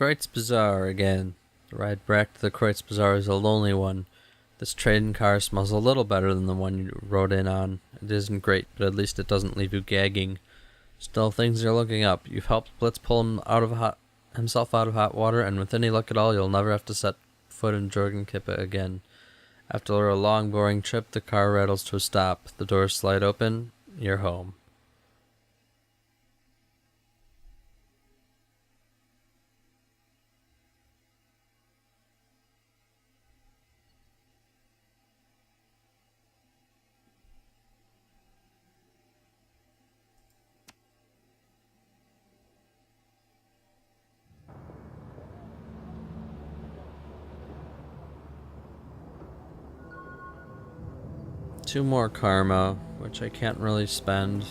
Kreutz Bazaar again. The ride back to the Kreutz Bazaar is a lonely one. This trading car smells a little better than the one you rode in on. It isn't great, but at least it doesn't leave you gagging. Still, things are looking up. You've helped Blitz pull himself out of hot water, and with any luck at all, you'll never have to set foot in Jorgenkippe again. After a long, boring trip, the car rattles to a stop. The doors slide open. You're home. Two more karma, which I can't really spend.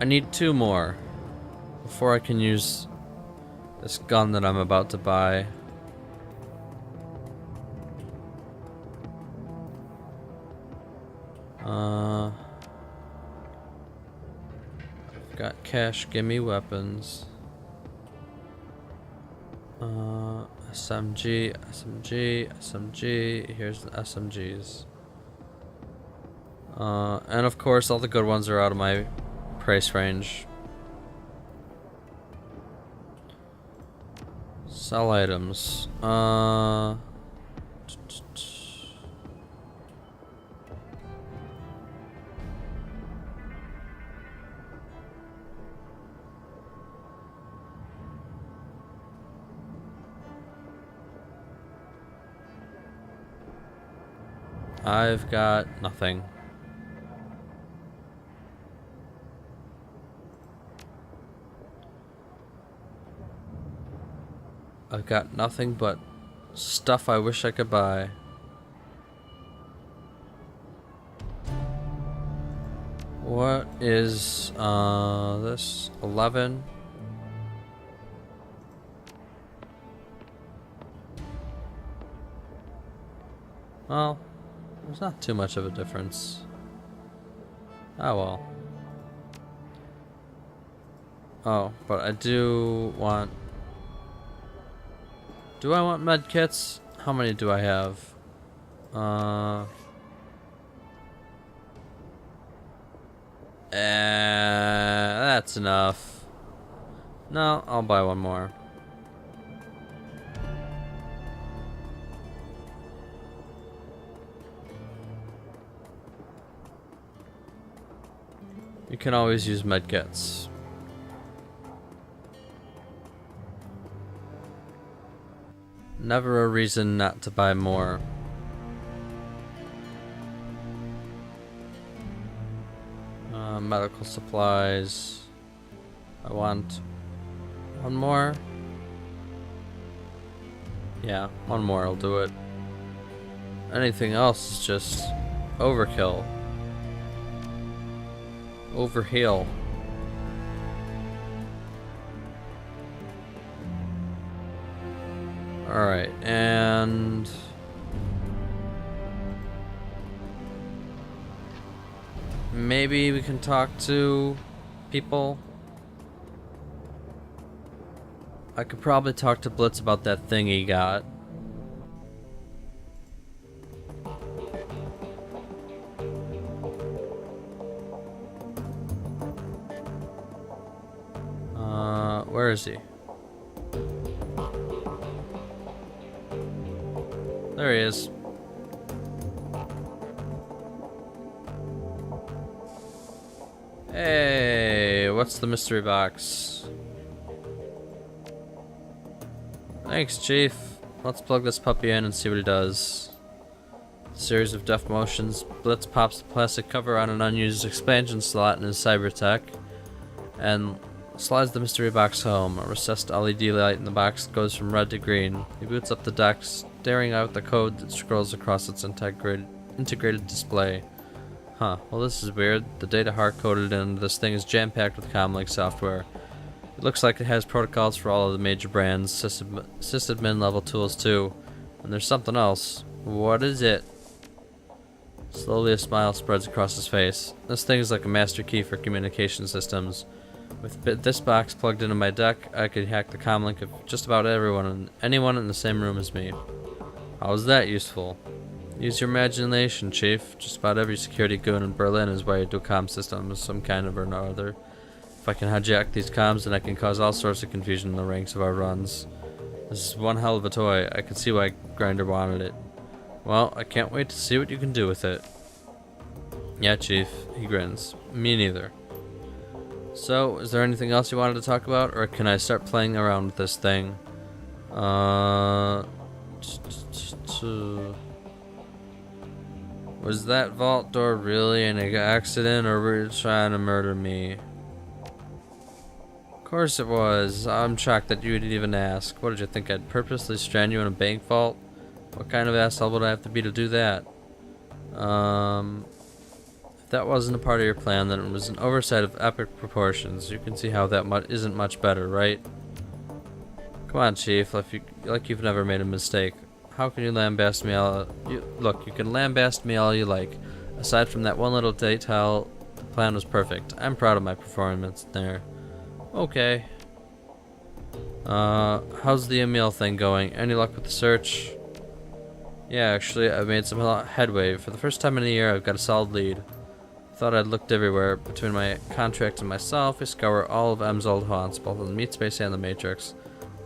I need two more before I can use this gun that I'm about to buy. I've got cash, gimme weapons. SMG, here's the SMGs. And of course all the good ones are out of my price range. Sell items. I've got nothing. I've got nothing but stuff I wish I could buy. What is this? 11? Well, there's not too much of a difference. Oh well. Oh, but I do want... Do I want med kits? How many do I have? That's enough. No, I'll buy one more. You can always use medkits. Never a reason not to buy more. Medical supplies. I want one more. Yeah, one more will do it. Anything else is just overkill. Overheal. Alright, and... maybe we can talk to people. I could probably talk to Blitz about that thing he got. Where is he? There he is. Hey, what's the mystery box? Thanks, Chief. Let's plug this puppy in and see what he does. Series of deft motions. Blitz pops the plastic cover on an unused expansion slot in his cybertech and slides the mystery box home. A recessed LED light in the box goes from red to green. He boots up the deck, staring out the code that scrolls across its integrated display. Huh, well this is weird. The data hard-coded into this thing is jam-packed with comlink software. It looks like it has protocols for all of the major brands, sysadmin level tools too. And there's something else. What is it? Slowly a smile spreads across his face. This thing is like a master key for communication systems. With this box plugged into my deck, I could hack the comlink of just about everyone and anyone in the same room as me. How is that useful? Use your imagination, Chief. Just about every security goon in Berlin is wired to a comm system of some kind or another. If I can hijack these comms, then I can cause all sorts of confusion in the ranks of our runs. This is one hell of a toy. I can see why Grinder wanted it. Well, I can't wait to see what you can do with it. Yeah, Chief. He grins. Me neither. So, is there anything else you wanted to talk about, or can I start playing around with this thing? Was that vault door really an accident, or were you trying to murder me? Of course it was. I'm shocked that you would even ask. What did you think, I'd purposely strand you in a bank vault? What kind of asshole would I have to be to do that? If that wasn't a part of your plan, then it was an oversight of epic proportions. You can see how that isn't much better, right? Come on, Chief, like you've never made a mistake. How can you lambast me all... Look, you can lambast me all you like. Aside from that one little detail, the plan was perfect. I'm proud of my performance there. Okay. How's the Emil thing going? Any luck with the search? Yeah, actually, I've made some headway. For the first time in a year, I've got a solid lead. Thought I'd looked everywhere. Between my contract and myself, I scour all of M's old haunts, both in the meat space and the Matrix.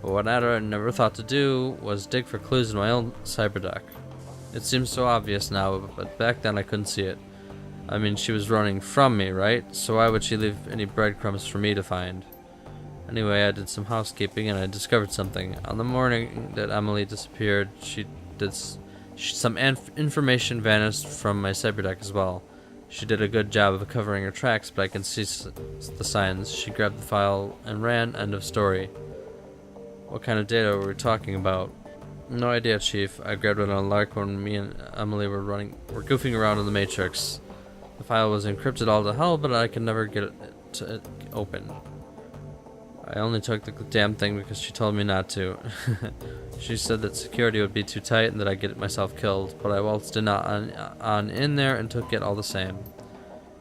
But what I never thought to do was dig for clues in my own cyberdeck. It seems so obvious now, but back then I couldn't see it. I mean, she was running from me, right? So why would she leave any breadcrumbs for me to find? Anyway, I did some housekeeping and I discovered something. On the morning that Emily disappeared, some information vanished from my cyberdeck as well. She did a good job of covering her tracks, but I can see the signs. She grabbed the file and ran. End of story. What kind of data were we talking about? No idea, Chief. I grabbed it on a lark when me and Emily were goofing around in the Matrix. The file was encrypted all to hell, but I could never get it to open. I only took the damn thing because she told me not to. She said that security would be too tight and that I'd get myself killed, but I waltzed in in there and took it all the same. You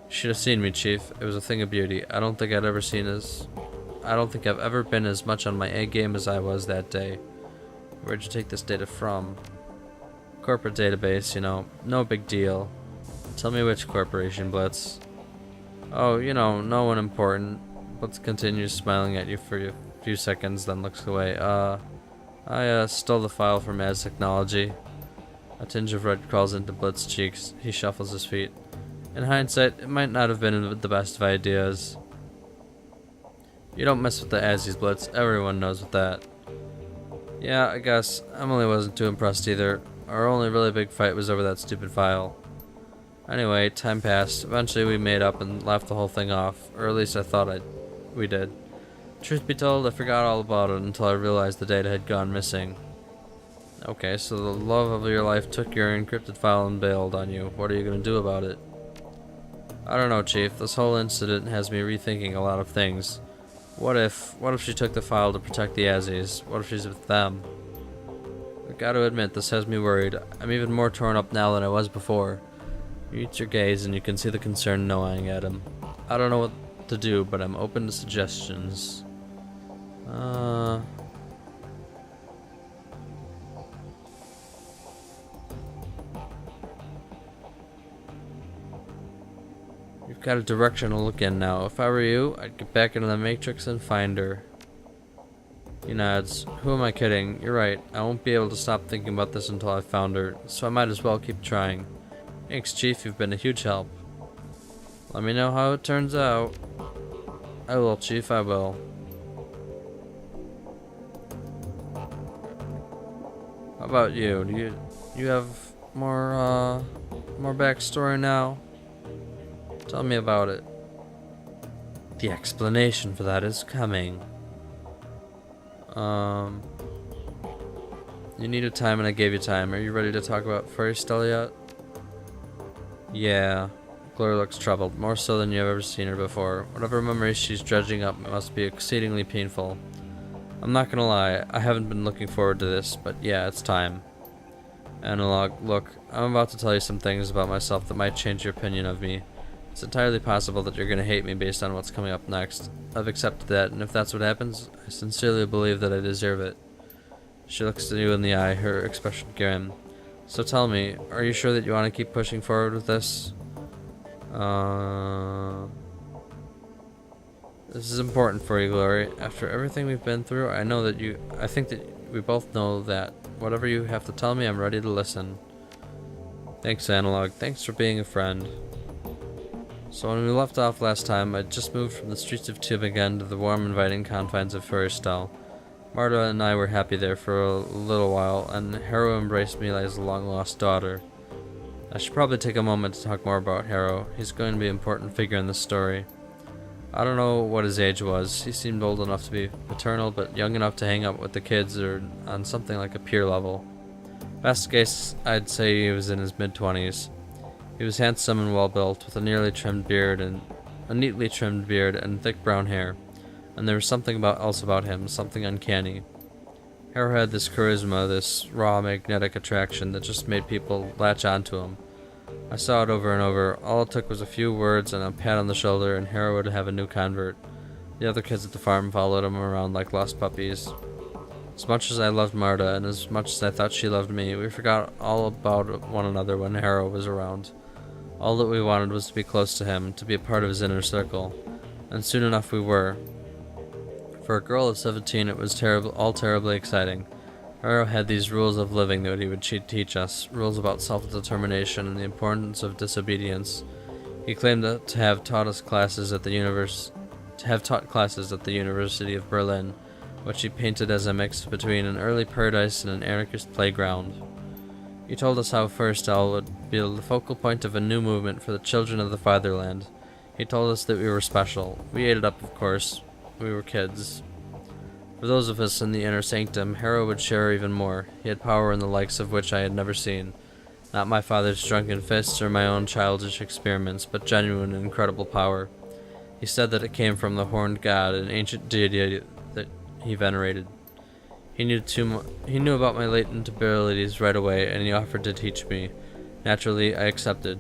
should have seen me, Chief. It was a thing of beauty. I don't think I've ever been as much on my A game as I was that day. Where'd you take this data from? Corporate database, you know. No big deal. Tell me which corporation, Blitz. Oh, you know, no one important. Blitz continues smiling at you for a few seconds, then looks away. I stole the file from Az Technology. A tinge of red crawls into Blitz's cheeks. He shuffles his feet. In hindsight, it might not have been the best of ideas. You don't mess with the Azzies, Blitz. Everyone knows with that. Yeah, I guess. Emily wasn't too impressed either. Our only really big fight was over that stupid file. Anyway, time passed. Eventually we made up and laughed the whole thing off. Or at least I thought we did. Truth be told, I forgot all about it until I realized the data had gone missing. Okay, so the love of your life took your encrypted file and bailed on you. What are you going to do about it? I don't know, Chief. This whole incident has me rethinking a lot of things. What if she took the file to protect the Azzies? What if she's with them? I gotta admit, this has me worried. I'm even more torn up now than I was before. You eat your gaze and you can see the concern gnawing at him. I don't know what to do, but I'm open to suggestions. You've got a direction to look in now. If I were you, I'd get back into the Matrix and find her. He nods. Who am I kidding? You're right. I won't be able to stop thinking about this until I've found her, so I might as well keep trying. Thanks, Chief. You've been a huge help. Let me know how it turns out. I will, Chief. I will. How about you? Do you have more backstory now? Tell me about it. The explanation for that is coming. You needed time and I gave you time. Are you ready to talk about Fairy Stella yet? Yeah. Gloria looks troubled, more so than you've ever seen her before. Whatever memories she's dredging up must be exceedingly painful. I'm not gonna lie, I haven't been looking forward to this, but yeah, it's time. Analog, look, I'm about to tell you some things about myself that might change your opinion of me. It's entirely possible that you're going to hate me based on what's coming up next. I've accepted that, and if that's what happens, I sincerely believe that I deserve it. She looks you in the eye, her expression grim. So tell me, are you sure that you want to keep pushing forward with this? This is important for you, Glory. After everything we've been through, I think that we both know that whatever you have to tell me, I'm ready to listen. Thanks, Analog. Thanks for being a friend. So when we left off last time, I'd just moved from the streets of Tübingen to the warm, inviting confines of Furistal. Marta and I were happy there for a little while, and Harrow embraced me as a long-lost daughter. I should probably take a moment to talk more about Harrow. He's going to be an important figure in this story. I don't know what his age was. He seemed old enough to be paternal, but young enough to hang out with the kids or on something like a peer level. Best case, I'd say he was in his mid-20s. He was handsome and well-built, with a neatly trimmed beard and thick brown hair. And there was something else about him, something uncanny. Harrow had this charisma, this raw magnetic attraction that just made people latch onto him. I saw it over and over. All it took was a few words and a pat on the shoulder, and Harrow would have a new convert. The other kids at the farm followed him around like lost puppies. As much as I loved Marta, and as much as I thought she loved me, we forgot all about one another when Harrow was around. All that we wanted was to be close to him, to be a part of his inner circle. And soon enough we were. For a girl of 17, it was all terribly exciting. Harrow had these rules of living that he would teach us, rules about self-determination and the importance of disobedience. He claimed to have taught classes at the University of Berlin, which he painted as a mix between an early paradise and an anarchist playground. He told us how Furistal would be the focal point of a new movement for the children of the fatherland. He told us that we were special. We ate it up, of course. We were kids. For those of us in the inner sanctum, Harrow would share even more. He had power in the likes of which I had never seen. Not my father's drunken fists or my own childish experiments, but genuine and incredible power. He said that it came from the horned god, an ancient deity that he venerated. He knew about my latent abilities right away, and he offered to teach me. Naturally, I accepted.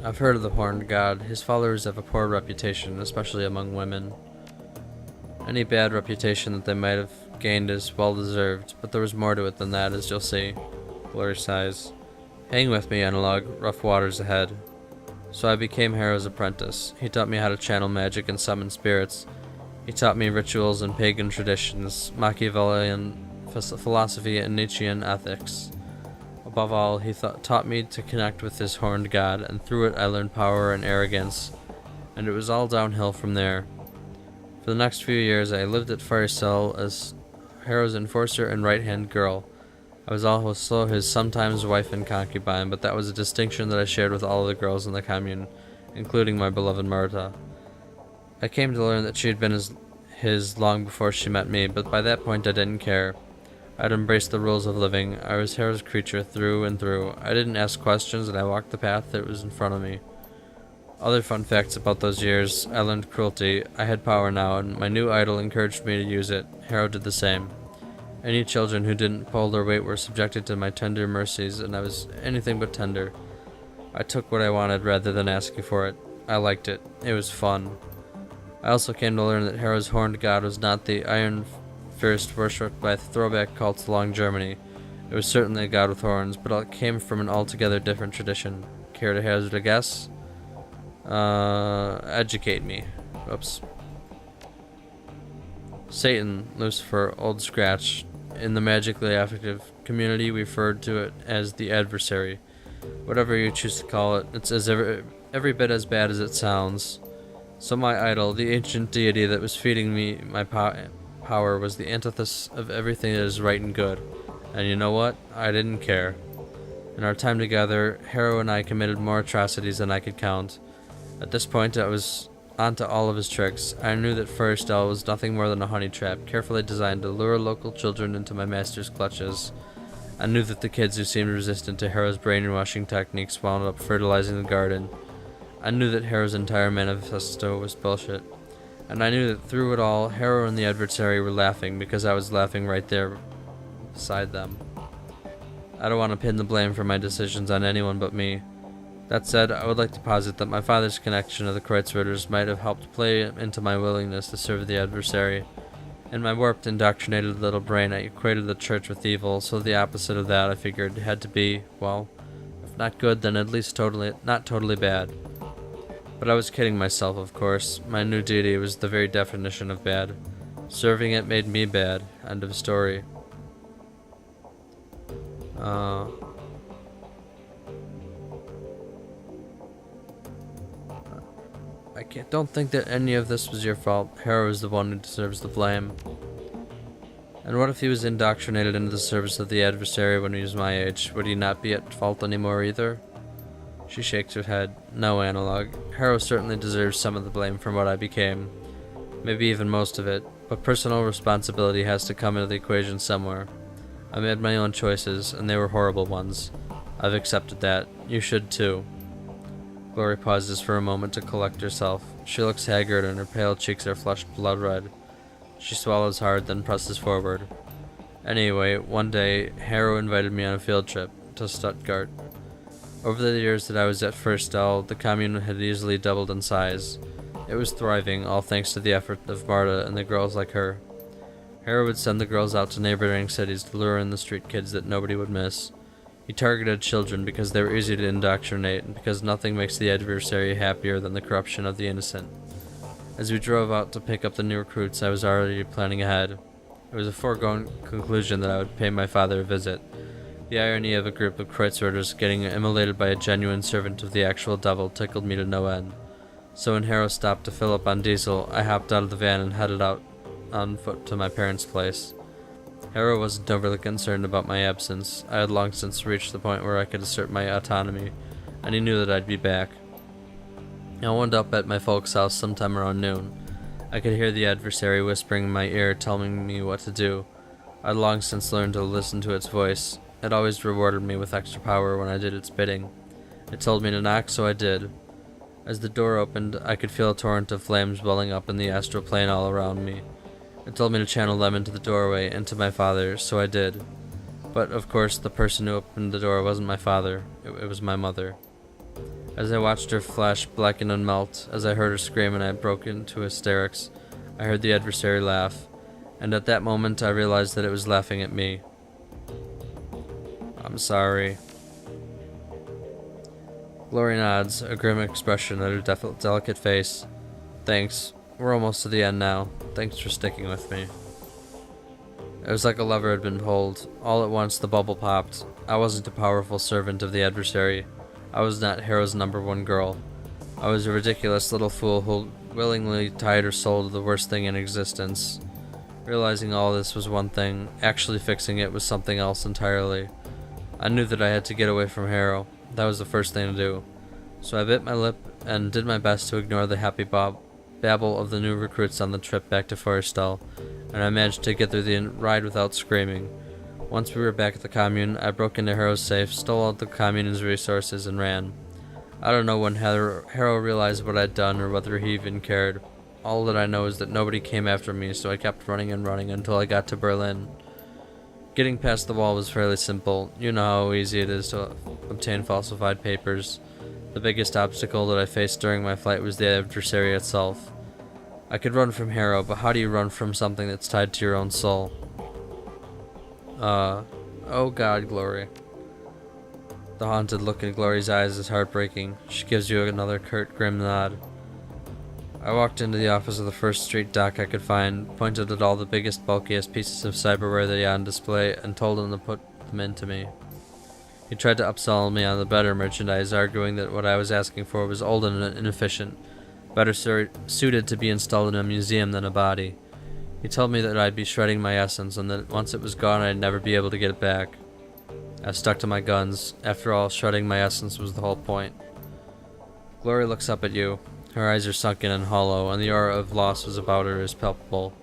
I've heard of the Horned God. His followers have a poor reputation, especially among women. Any bad reputation that they might have gained is well deserved, but there was more to it than that, as you'll see. Glory sighs. Hang with me, Analog. Rough waters ahead. So I became Harrow's apprentice. He taught me how to channel magic and summon spirits. He taught me rituals and pagan traditions, Machiavellian philosophy and Nietzschean ethics. Above all, he taught me to connect with his horned god, and through it I learned power and arrogance, and it was all downhill from there. For the next few years, I lived at Furistal as Harrow's enforcer and right-hand girl. I was also his sometimes wife and concubine, but that was a distinction that I shared with all of the girls in the commune, including my beloved Marta. I came to learn that she had been his long before she met me, but by that point I didn't care. I'd embraced the rules of living. I was Harrow's creature through and through. I didn't ask questions, and I walked the path that was in front of me. Other fun facts about those years: I learned cruelty. I had power now, and my new idol encouraged me to use it. Harrow did the same. Any children who didn't pull their weight were subjected to my tender mercies, and I was anything but tender. I took what I wanted rather than asking for it. I liked it. It was fun. I also came to learn that Harrow's horned god was not the Iron Fist worshipped by throwback cults along Germany. It was certainly a god with horns, but it came from an altogether different tradition. Care to hazard a guess? Educate me. Oops. Satan, Lucifer, Old Scratch. In the magically affective community, we referred to it as the adversary. Whatever you choose to call it, it's every bit as bad as it sounds. So my idol, the ancient deity that was feeding me my power, was the antithesis of everything that is right and good. And you know what? I didn't care. In our time together, Harrow and I committed more atrocities than I could count. At this point, I was onto all of his tricks. I knew that Furistal was nothing more than a honey trap, carefully designed to lure local children into my master's clutches. I knew that the kids who seemed resistant to Harrow's brainwashing techniques wound up fertilizing the garden. I knew that Harrow's entire manifesto was bullshit. And I knew that through it all, Harrow and the adversary were laughing because I was laughing right there beside them. I don't want to pin the blame for my decisions on anyone but me. That said, I would like to posit that my father's connection to the Kreutzritters might have helped play into my willingness to serve the adversary. In my warped, indoctrinated little brain, I equated the church with evil, so the opposite of that, I figured, had to be, well, if not good, then at least not totally bad. But I was kidding myself, of course. My new duty was the very definition of bad. Serving it made me bad. End of story. Don't think that any of this was your fault. Harrow is the one who deserves the blame. And what if he was indoctrinated into the service of the adversary when he was my age? Would he not be at fault anymore either? She shakes her head. No, Analog. Harrow certainly deserves some of the blame for what I became. Maybe even most of it. But personal responsibility has to come into the equation somewhere. I made my own choices, and they were horrible ones. I've accepted that. You should too. Glory pauses for a moment to collect herself. She looks haggard and her pale cheeks are flushed blood red. She swallows hard, then presses forward. Anyway, one day, Harrow invited me on a field trip to Stuttgart. Over the years that I was at First L, the commune had easily doubled in size. It was thriving, all thanks to the effort of Marta and the girls like her. Harrow would send the girls out to neighboring cities to lure in the street kids that nobody would miss. He targeted children because they were easy to indoctrinate, and because nothing makes the adversary happier than the corruption of the innocent. As we drove out to pick up the new recruits, I was already planning ahead. It was a foregone conclusion that I would pay my father a visit. The irony of a group of Kreutzritters getting immolated by a genuine servant of the actual devil tickled me to no end. So when Harrow stopped to fill up on diesel, I hopped out of the van and headed out on foot to my parents' place. Harrow wasn't overly concerned about my absence. I had long since reached the point where I could assert my autonomy, and he knew that I'd be back. I wound up at my folks' house sometime around noon. I could hear the adversary whispering in my ear, telling me what to do. I'd long since learned to listen to its voice. It always rewarded me with extra power when I did its bidding. It told me to knock, so I did. As the door opened, I could feel a torrent of flames welling up in the astral plane all around me. It told me to channel them into the doorway, into my father, so I did. But, of course, the person who opened the door wasn't my father. It was my mother. As I watched her flash blacken and melt, as I heard her scream and I broke into hysterics, I heard the adversary laugh, and at that moment I realized that it was laughing at me. I'm sorry. Glory nods, a grim expression on her delicate face. Thanks. We're almost to the end now. Thanks for sticking with me. It was like a lever had been pulled. All at once the bubble popped. I wasn't a powerful servant of the adversary. I was not Harrow's #1 girl. I was a ridiculous little fool who willingly tied her soul to the worst thing in existence. Realizing all this was one thing, actually fixing it was something else entirely. I knew that I had to get away from Harrow. That was the first thing to do. So I bit my lip and did my best to ignore the happy babble of the new recruits on the trip back to Forrestal, and I managed to get through the ride without screaming. Once we were back at the commune, I broke into Harrow's safe, stole all the commune's resources, and ran. I don't know when Harrow realized what I'd done or whether he even cared. All that I know is that nobody came after me, so I kept running and running until I got to Berlin. Getting past the wall was fairly simple. You know how easy it is to obtain falsified papers. The biggest obstacle that I faced during my flight was the adversary itself. I could run from Harrow, but how do you run from something that's tied to your own soul? Oh God, Glory. The haunted look in Glory's eyes is heartbreaking. She gives you another curt, grim nod. I walked into the office of the first street doc I could find, pointed at all the biggest, bulkiest pieces of cyberware that he had on display, and told him to put them into me. He tried to upsell me on the better merchandise, arguing that what I was asking for was old and inefficient, better suited to be installed in a museum than a body. He told me that I'd be shredding my essence, and that once it was gone I'd never be able to get it back. I stuck to my guns. After all, shredding my essence was the whole point. Glory looks up at you. Her eyes are sunken and hollow, and the aura of loss was about her is palpable.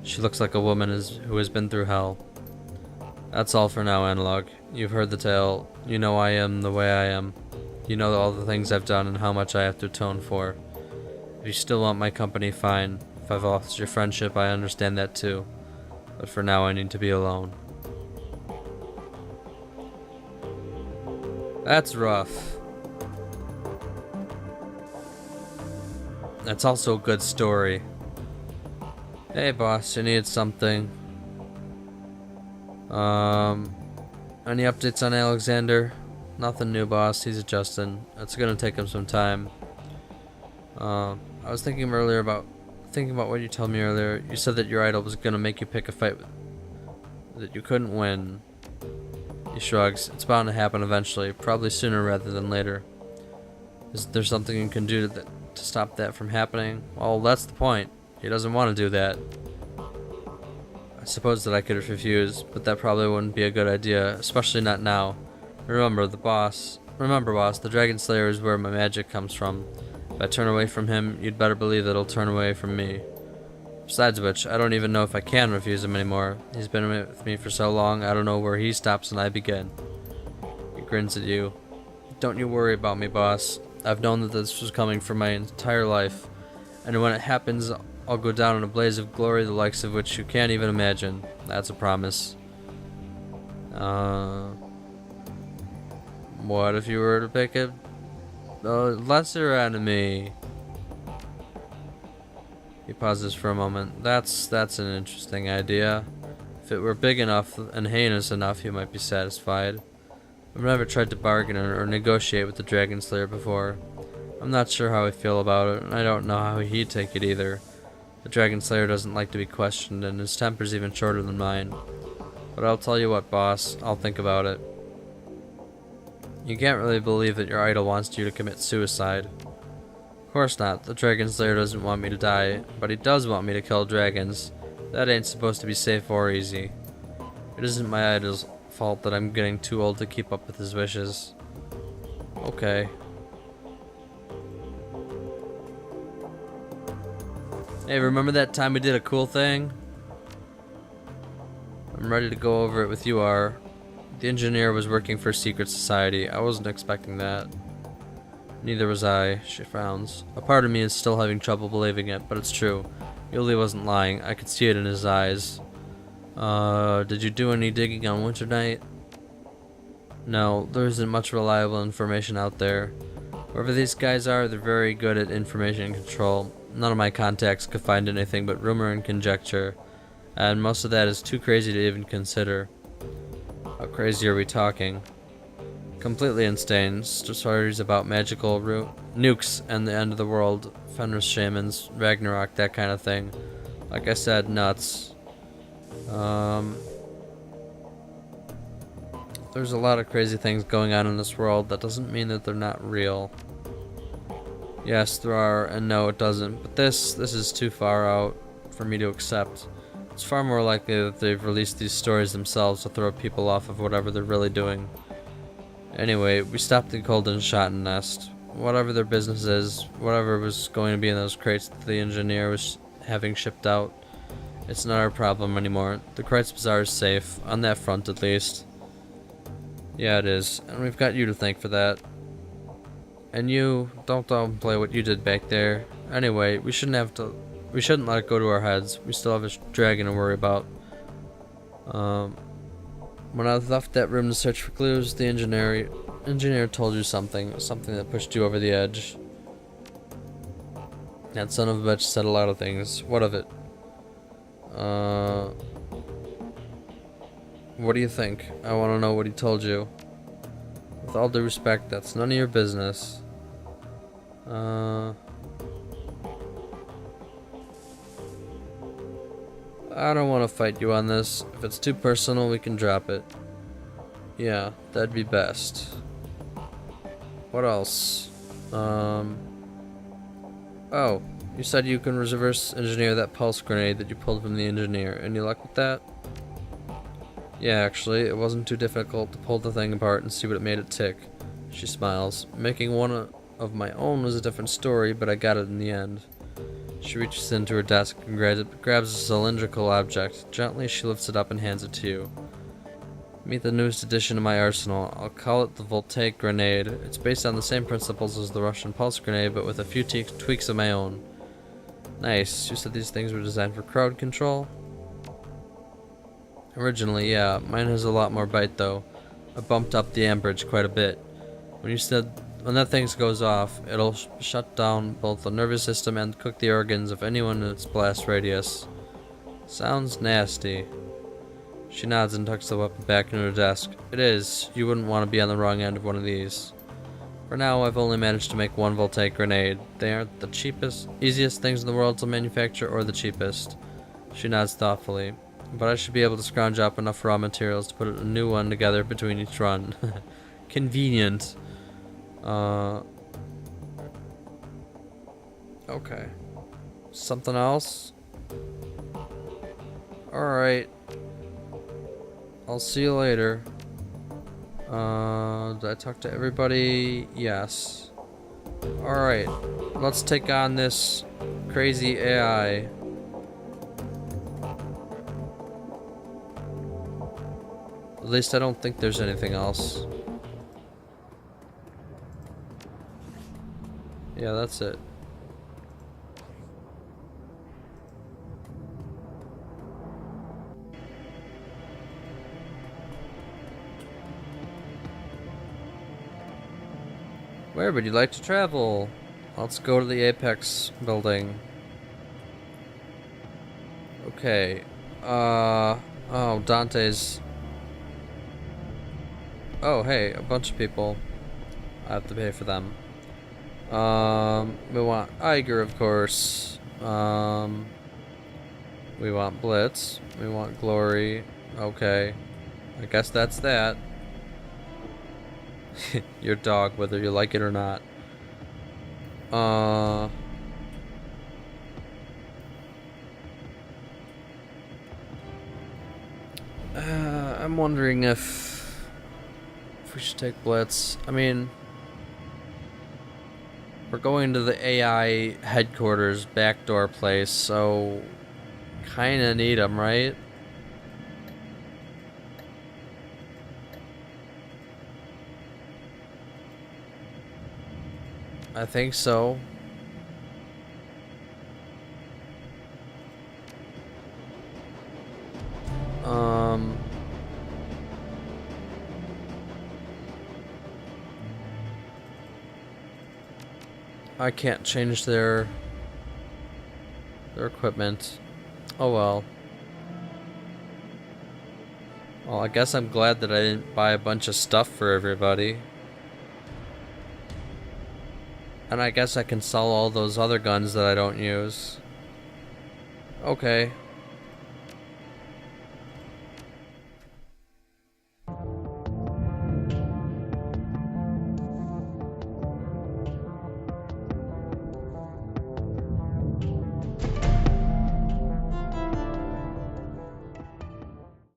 She looks like a woman who has been through hell. That's all for now, Analog. You've heard the tale. You know I am the way I am. You know all the things I've done and how much I have to atone for. If you still want my company, fine. If I've lost your friendship, I understand that too. But for now, I need to be alone. That's rough. That's also a good story. Hey boss, you need something. Any updates on Alexander? Nothing new, boss. He's adjusting. It's gonna take him some time. I was thinking about what you told me earlier. You said that your idol was gonna make you pick a fight that you couldn't win. He shrugs. It's bound to happen eventually, probably sooner rather than later. Is there something you can do to stop that from happening? Well, that's the point. He doesn't want to do that. I suppose that I could refuse, but that probably wouldn't be a good idea, especially not now. Remember, boss, the Dragon Slayer is where my magic comes from. If I turn away from him, you'd better believe that he'll turn away from me. Besides which, I don't even know if I can refuse him anymore. He's been with me for so long, I don't know where he stops and I begin. He grins at you. Don't you worry about me, boss. I've known that this was coming for my entire life, and when it happens, I'll go down in a blaze of glory the likes of which you can't even imagine. That's a promise. What if you were to pick a lesser enemy? He pauses for a moment. That's an interesting idea. If it were big enough and heinous enough, you might be satisfied. I've never tried to bargain or negotiate with the Dragon Slayer before. I'm not sure how I feel about it, and I don't know how he'd take it either. The Dragon Slayer doesn't like to be questioned, and his temper's even shorter than mine. But I'll tell you what, boss, I'll think about it. You can't really believe that your idol wants you to commit suicide. Of course not. The Dragon Slayer doesn't want me to die, but he does want me to kill dragons. That ain't supposed to be safe or easy. It isn't my idol's fault that I'm getting too old to keep up with his wishes. Okay. Hey, remember that time we did a cool thing? I'm ready to go over it with you, R. The engineer was working for a secret society. I wasn't expecting that. Neither was I. She frowns. A part of me is still having trouble believing it, but it's true. Yuli wasn't lying. I could see it in his eyes. Did you do any digging on Winter Night? No, there isn't much reliable information out there. Whoever these guys are, they're very good at information control. None of my contacts could find anything but rumor and conjecture, and most of that is too crazy to even consider. How crazy are we talking? Completely insane. Stories about magical nukes and the end of the world, Fenris shamans, Ragnarok, that kind of thing. Like I said, nuts. There's a lot of crazy things going on in this world. That doesn't mean that they're not real. Yes, there are, and no, it doesn't. But this is too far out for me to accept. It's far more likely that they've released these stories themselves to throw people off of whatever they're really doing. Anyway, we stopped the Golden Shotten Nest. Whatever their business is, whatever was going to be in those crates that the engineer was having shipped out, it's not our problem anymore. The Kreitz Bazaar is safe, on that front at least. Yeah, it is, and we've got you to thank for that. And you, don't downplay what you did back there. Anyway, we shouldn't let it go to our heads. We still have a dragon to worry about. When I left that room to search for clues, the engineer told you something that pushed you over the edge. That son of a bitch said a lot of things. What of it? What do you think? I want to know what he told you. With all due respect, that's none of your business. I don't want to fight you on this. If it's too personal, we can drop it. Yeah, that'd be best. What else? Oh, you said you can reverse engineer that pulse grenade that you pulled from the engineer. Any luck with that? Yeah, actually, it wasn't too difficult to pull the thing apart and see what it made it tick. She smiles. Making one of my own was a different story, but I got it in the end. She reaches into her desk and grabs a cylindrical object. Gently, she lifts it up and hands it to you. Meet the newest addition to my arsenal. I'll call it the Voltaic Grenade. It's based on the same principles as the Russian Pulse Grenade, but with a few tweaks of my own. Nice. You said these things were designed for crowd control? Originally, yeah. Mine has a lot more bite, though. I bumped up the amperage quite a bit. When that thing goes off, it'll shut down both the nervous system and cook the organs of anyone in its blast radius. Sounds nasty. She nods and tucks the weapon back into her desk. It is. You wouldn't want to be on the wrong end of one of these. For now, I've only managed to make one voltaic grenade. They aren't the cheapest, easiest things in the world to manufacture or the cheapest. She nods thoughtfully. But I should be able to scrounge up enough raw materials to put a new one together between each run. Convenient. Okay. Something else? Alright. I'll see you later. Did I talk to everybody? Yes. Alright. Let's take on this crazy AI. At least I don't think there's anything else. Yeah, that's it. Where would you like to travel? Let's go to the Apex building. Okay. Oh, Dante's. Oh, hey, a bunch of people. I have to pay for them. We want Iger, of course. We want Blitz. We want Glory. Okay. I guess that's that. Your dog, whether you like it or not. I'm wondering if we should take Blitz. I mean, we're going to the AI headquarters backdoor place, so kinda need them, right? I think so. I can't change their equipment. Oh well. Well, I guess I'm glad that I didn't buy a bunch of stuff for everybody. And I guess I can sell all those other guns that I don't use. Okay.